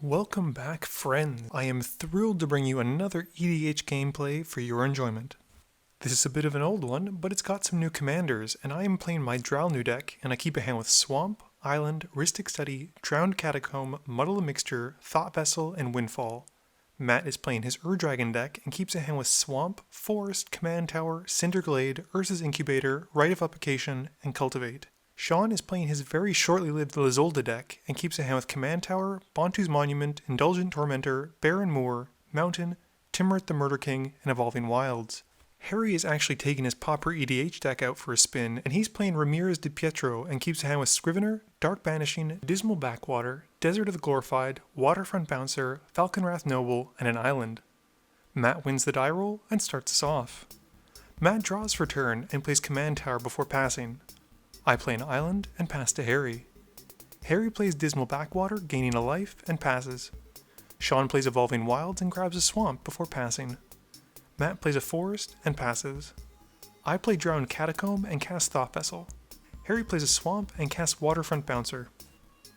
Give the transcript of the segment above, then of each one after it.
Welcome back, friends. I am thrilled to bring you another EDH gameplay for your enjoyment. This is a bit of an old one, but it's got some new commanders, and I am playing my Dralnu deck, and I keep a hand with Swamp, Island, Rhystic Study, Drowned Catacomb, Muddle the Mixture, Thought Vessel, and Windfall. Matt is playing his Ur-Dragon deck and keeps a hand with Swamp, Forest, Command Tower, Cinderglade, Urza's Incubator, Rite of Application, and Cultivate. Sean is playing his very shortly lived Lyzolda deck and keeps a hand with Command Tower, Bontu's Monument, Indulgent Tormentor, Barren Moor, Mountain, Timrit the Murder King, and Evolving Wilds. Harry is actually taking his Pauper EDH deck out for a spin, and he's playing Ramirez de Pietro and keeps a hand with Scrivener, Dark Banishing, Dismal Backwater, Desert of the Glorified, Waterfront Bouncer, Falconwrath Noble, and an Island. Matt wins the die roll and starts us off. Matt draws for turn and plays Command Tower before passing. I play an Island and pass to Harry. Harry plays Dismal Backwater, gaining a life, and passes. Sean plays Evolving Wilds and grabs a Swamp before passing. Matt plays a Forest and passes. I play Drowned Catacomb and cast Thought Vessel. Harry plays a Swamp and casts Waterfront Bouncer.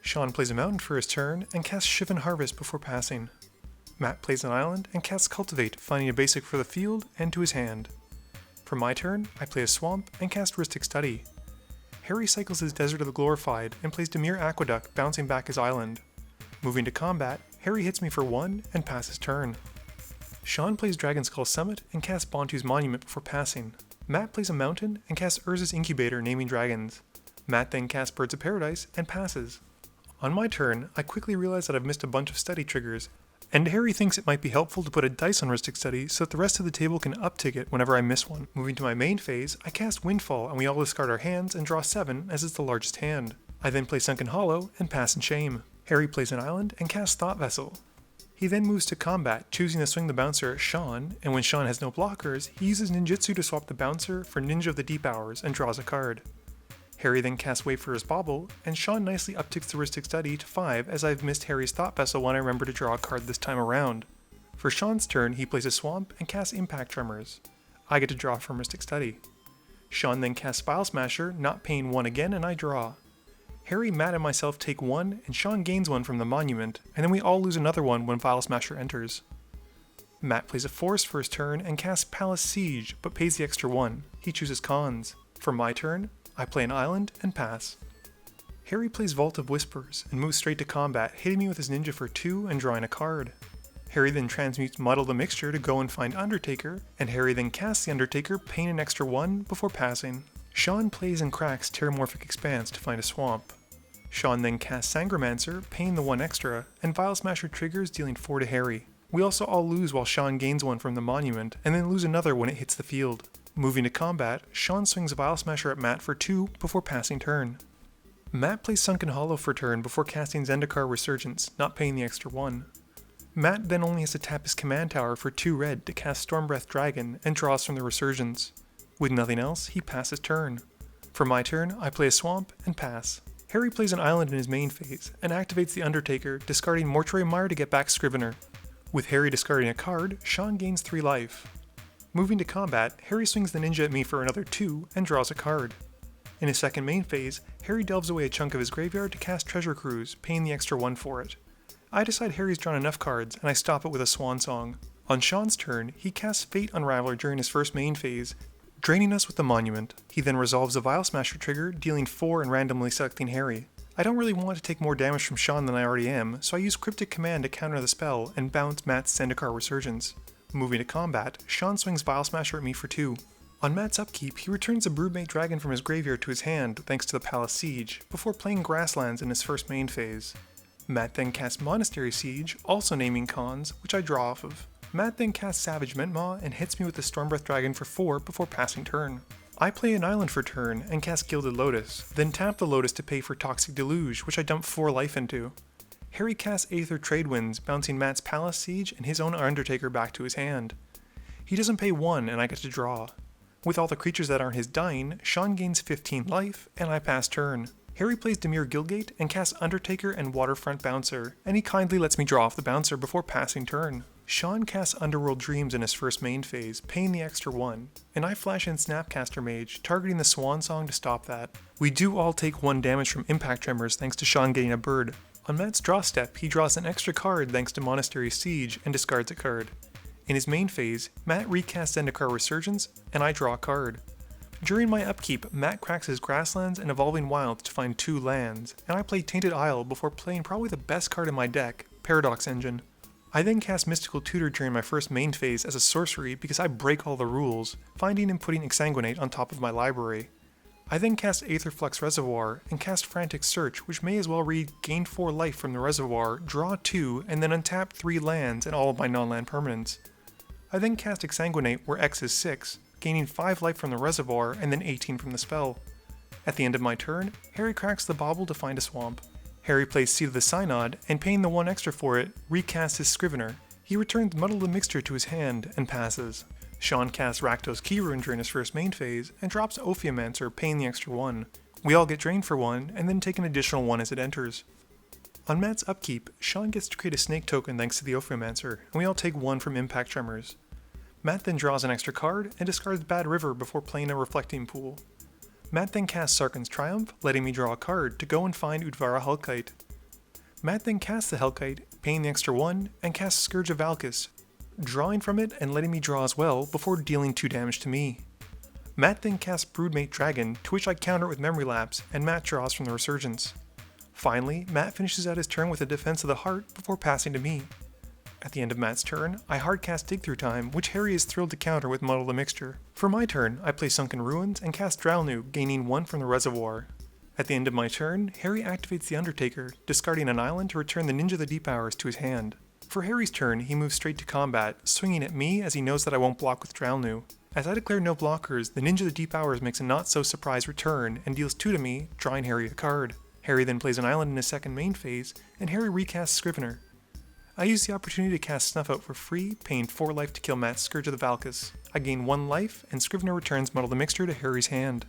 Sean plays a Mountain for his turn and casts Shivan Harvest before passing. Matt plays an Island and casts Cultivate, finding a basic for the field and to his hand. For my turn, I play a Swamp and cast Rhystic Study. Harry cycles his Desert of the Glorified and plays Dimir Aqueduct, bouncing back his Island. Moving to combat, Harry hits me for 1 and passes turn. Sean plays Dragonskull Summit and casts Bontu's Monument before passing. Matt plays a Mountain and casts Urza's Incubator, naming dragons. Matt then casts Birds of Paradise and passes. On my turn, I quickly realize that I've missed a bunch of study triggers, and Harry thinks it might be helpful to put a dice on Rhystic Study so that the rest of the table can uptick it whenever I miss one. Moving to my main phase, I cast Windfall and we all discard our hands and draw 7 as it's the largest hand. I then play Sunken Hollow and pass in shame. Harry plays an Island and casts Thought Vessel. He then moves to combat, choosing to swing the bouncer at Sean, and when Sean has no blockers, he uses Ninjutsu to swap the bouncer for Ninja of the Deep Hours and draws a card. Harry then casts Wayfarer's Bauble, and Sean nicely upticks the Rhystic Study to 5 as I've missed Harry's Thought Vessel when I remember to draw a card this time around. For Sean's turn, he plays a Swamp and casts Impact Tremors. I get to draw from Rhystic Study. Sean then casts File Smasher, not paying 1 again, and I draw. Harry, Matt, and myself take 1, and Sean gains 1 from the Monument, and then we all lose another one when File Smasher enters. Matt plays a Forest for his turn and casts Palace Siege, but pays the extra 1. He chooses Cons. For my turn, I play an Island and pass. Harry plays Vault of Whispers and moves straight to combat, hitting me with his Ninja for 2 and drawing a card. Harry then transmutes Muddle the Mixture to go and find Undertaker, and Harry then casts the Undertaker, paying an extra 1 before passing. Sean plays and cracks Terramorphic Expanse to find a Swamp. Sean then casts Sangromancer, paying the 1 extra, and File Smasher triggers, dealing 4 to Harry. We also all lose while Sean gains 1 from the Monument, and then lose another when it hits the field. Moving to combat, Sean swings a File Smasher at Matt for 2 before passing turn. Matt plays Sunken Hollow for turn before casting Zendikar Resurgence, not paying the extra 1. Matt then only has to tap his Command Tower for 2 red to cast Stormbreath Dragon and draws from the Resurgence. With nothing else, he passes turn. For my turn, I play a Swamp and pass. Harry plays an Island in his main phase and activates the Undertaker, discarding Mortuary Mire to get back Scrivener. With Harry discarding a card, Sean gains 3 life. Moving to combat, Harry swings the Ninja at me for another 2 and draws a card. In his second main phase, Harry delves away a chunk of his graveyard to cast Treasure Cruise, paying the extra 1 for it. I decide Harry's drawn enough cards, and I stop it with a Swan Song. On Sean's turn, he casts Fate Unraveler during his first main phase, draining us with the Monument. He then resolves a File Smasher trigger, dealing 4 and randomly selecting Harry. I don't really want to take more damage from Sean than I already am, so I use Cryptic Command to counter the spell and bounce Matt's Zendikar Resurgence. Moving to combat, Sean swings File Smasher at me for 2. On Matt's upkeep, he returns a Broodmate Dragon from his graveyard to his hand thanks to the Palace Siege, before playing Grasslands in his first main phase. Matt then casts Monastery Siege, also naming Cons, which I draw off of. Matt then casts Savage Mentmaw and hits me with the Stormbreath Dragon for 4 before passing turn. I play an Island for turn and cast Gilded Lotus, then tap the Lotus to pay for Toxic Deluge, which I dump 4 life into. Harry casts Aether Tradewinds, bouncing Matt's Palace Siege and his own Undertaker back to his hand. He doesn't pay 1 and I get to draw. With all the creatures that aren't his dying, Sean gains 15 life and I pass turn. Harry plays Dimir Guildgate and casts Undertaker and Waterfront Bouncer, and he kindly lets me draw off the Bouncer before passing turn. Sean casts Underworld Dreams in his first main phase, paying the extra 1, and I flash in Snapcaster Mage, targeting the Swan Song to stop that. We do all take 1 damage from Impact Tremors thanks to Sean getting a bird. On Matt's draw step, he draws an extra card thanks to Monastery Siege and discards a card. In his main phase, Matt recasts Zendikar Resurgence, and I draw a card. During my upkeep, Matt cracks his Grasslands and Evolving Wilds to find 2 lands, and I play Tainted Isle before playing probably the best card in my deck, Paradox Engine. I then cast Mystical Tutor during my first main phase as a sorcery because I break all the rules, finding and putting Exsanguinate on top of my library. I then cast Aetherflux Reservoir and cast Frantic Search, which may as well read gain 4 life from the reservoir, draw 2, and then untap 3 lands and all of my non-land permanents. I then cast Exsanguinate where X is 6, gaining 5 life from the reservoir and then 18 from the spell. At the end of my turn, Harry cracks the Bauble to find a swamp. Harry plays Seed of the Synod, and paying the 1 extra for it, recasts his Scrivener. He returns Muddle the Mixture to his hand and passes. Sean casts Rakdos Keyrune during his first main phase, and drops Ophiomancer, paying the extra 1. We all get drained for 1, and then take an additional 1 as it enters. On Matt's upkeep, Sean gets to create a snake token thanks to the Ophiomancer, and we all take 1 from Impact Tremors. Matt then draws an extra card and discards Bad River before playing a Reflecting Pool. Matt then casts Sarkhan's Triumph, letting me draw a card to go and find Udvara Hellkite. Matt then casts the Hellkite, paying the extra 1, and casts Scourge of Valkis, drawing from it and letting me draw as well before dealing 2 damage to me. Matt then casts Broodmate Dragon, to which I counter it with Memory Lapse, and Matt draws from the Resurgence. Finally, Matt finishes out his turn with a Defense of the Heart before passing to me. At the end of Matt's turn, I hardcast Dig Through Time, which Harry is thrilled to counter with Muddle the Mixture. For my turn, I play Sunken Ruins and cast Dralnu, gaining 1 from the reservoir. At the end of my turn, Harry activates the Undertaker, discarding an island to return the Ninja of the Deep Hours to his hand. For Harry's turn, he moves straight to combat, swinging at me as he knows that I won't block with Dralnu. As I declare no blockers, the Ninja of the Deep Hours makes a not-so-surprise return and deals 2 to me, drawing Harry a card. Harry then plays an island in his second main phase, and Harry recasts Scrivener. I use the opportunity to cast Snuff Out for free, paying 4 life to kill Matt's Scourge of the Valkis. I gain 1 life, and Scrivener returns Muddle the Mixture to Harry's hand.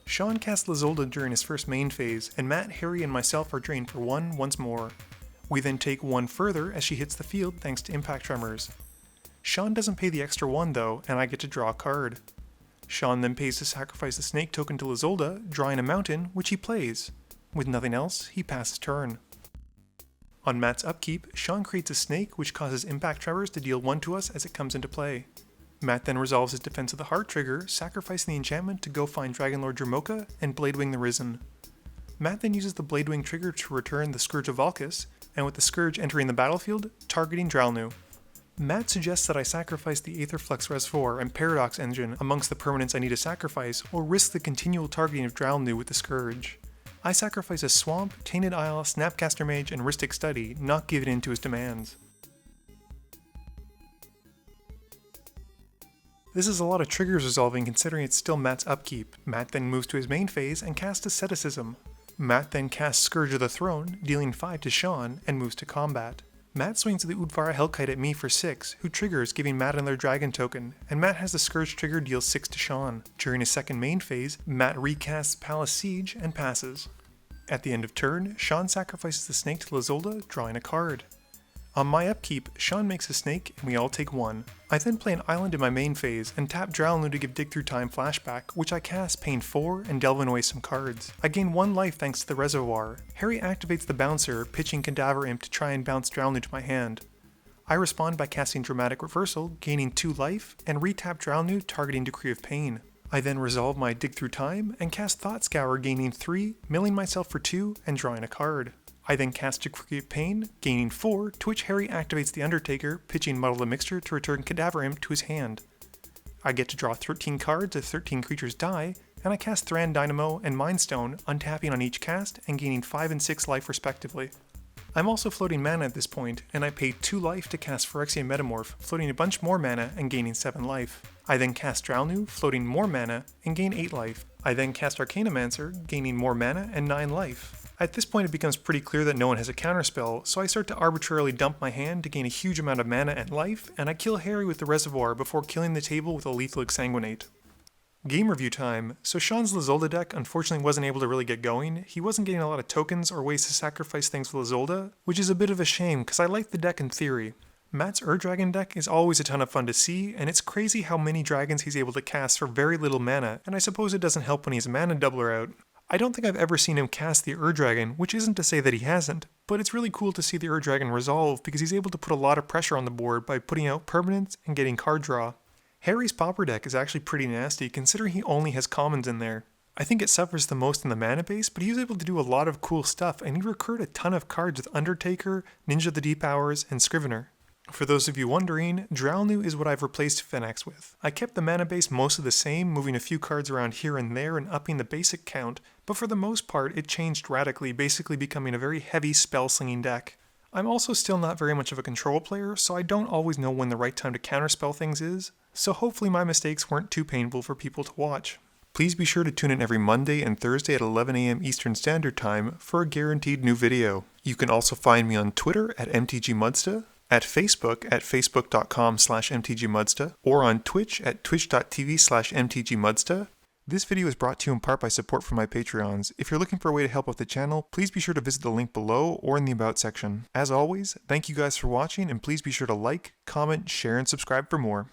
Sean casts Lyzolda during his first main phase, and Matt, Harry, and myself are drained for 1 once more. We then take 1 further as she hits the field thanks to Impact Tremors. Sean doesn't pay the extra 1 though, and I get to draw a card. Sean then pays to sacrifice the snake token to Lyzolda, drawing a mountain, which he plays. With nothing else, he passes turn. On Matt's upkeep, Sean creates a snake which causes Impact Tremors to deal 1 to us as it comes into play. Matt then resolves his Defense of the Heart trigger, sacrificing the enchantment to go find Dragonlord Dromoka and Bladewing the Risen. Matt then uses the Bladewing trigger to return the Scourge of Valkis, and with the Scourge entering the battlefield, targeting Dralnu. Matt suggests that I sacrifice the Aetherflux Reservoir and Paradox Engine amongst the permanents I need to sacrifice, or risk the continual targeting of Dralnu with the Scourge. I sacrifice a Swamp, Tainted Isle, Snapcaster Mage, and Rhystic Study, not giving in to his demands. This is a lot of triggers resolving considering it's still Matt's upkeep. Matt then moves to his main phase and casts Asceticism. Matt then casts Scourge of the Throne, dealing 5 to Sean, and moves to combat. Matt swings the Udvara Hellkite at me for 6, who triggers, giving Matt another Dragon token, and Matt has the Scourge trigger deal 6 to Sean. During his second main phase, Matt recasts Palace Siege and passes. At the end of turn, Sean sacrifices the snake to Lyzolda, drawing a card. On my upkeep, Sean makes a snake, and we all take 1. I then play an island in my main phase, and tap Dralnu to give Dig Through Time flashback, which I cast, paying 4, and delving away some cards. I gain 1 life thanks to the reservoir. Harry activates the Bouncer, pitching Cadaver Imp to try and bounce Dralnu to my hand. I respond by casting Dramatic Reversal, gaining 2 life, and retap Dralnu, targeting Decree of Pain. I then resolve my Dig Through Time, and cast Thought Scour, gaining 3, milling myself for 2, and drawing a card. I then cast Decree of Pain, gaining 4, to which Harry activates the Undertaker, pitching Muddle the Mixture to return Cadaver Imp to his hand. I get to draw 13 cards if 13 creatures die, and I cast Thran Dynamo and Mind Stone, untapping on each cast and gaining 5 and 6 life respectively. I'm also floating mana at this point, and I pay 2 life to cast Phyrexian Metamorph, floating a bunch more mana and gaining 7 life. I then cast Dralnu, floating more mana, and gain 8 life. I then cast Arcanomancer, gaining more mana and 9 life. At this point it becomes pretty clear that no one has a counterspell, so I start to arbitrarily dump my hand to gain a huge amount of mana and life, and I kill Harry with the reservoir before killing the table with a lethal Exsanguinate. Game review time. So Sean's Lyzolda deck unfortunately wasn't able to really get going. He wasn't getting a lot of tokens or ways to sacrifice things with Lyzolda, which is a bit of a shame because I like the deck in theory. Matt's Ur-Dragon deck is always a ton of fun to see, and it's crazy how many dragons he's able to cast for very little mana, and I suppose it doesn't help when he's a mana doubler out. I don't think I've ever seen him cast the Ur-Dragon, which isn't to say that he hasn't, but it's really cool to see the Ur-Dragon resolve because he's able to put a lot of pressure on the board by putting out permanents and getting card draw. Harry's Pauper deck is actually pretty nasty considering he only has commons in there. I think it suffers the most in the mana base, but he was able to do a lot of cool stuff and he recurred a ton of cards with Undertaker, Ninja the Deep Hours, and Scrivener. For those of you wondering, Dralnu is what I've replaced Phenax with. I kept the mana base mostly the same, moving a few cards around here and there and upping the basic count, but for the most part it changed radically, basically becoming a very heavy spell-slinging deck. I'm also still not very much of a control player, so I don't always know when the right time to counterspell things is, so hopefully my mistakes weren't too painful for people to watch. Please be sure to tune in every Monday and Thursday at 11 AM Eastern Standard Time for a guaranteed new video. You can also find me on Twitter at MTGMudsta, at Facebook at facebook.com/mtgmudsta, or on Twitch at twitch.tv/mtgmudsta. This video is brought to you in part by support from my Patreons. If you're looking for a way to help out the channel, please be sure to visit the link below or in the About section. As always, thank you guys for watching, and please be sure to like, comment, share, and subscribe for more.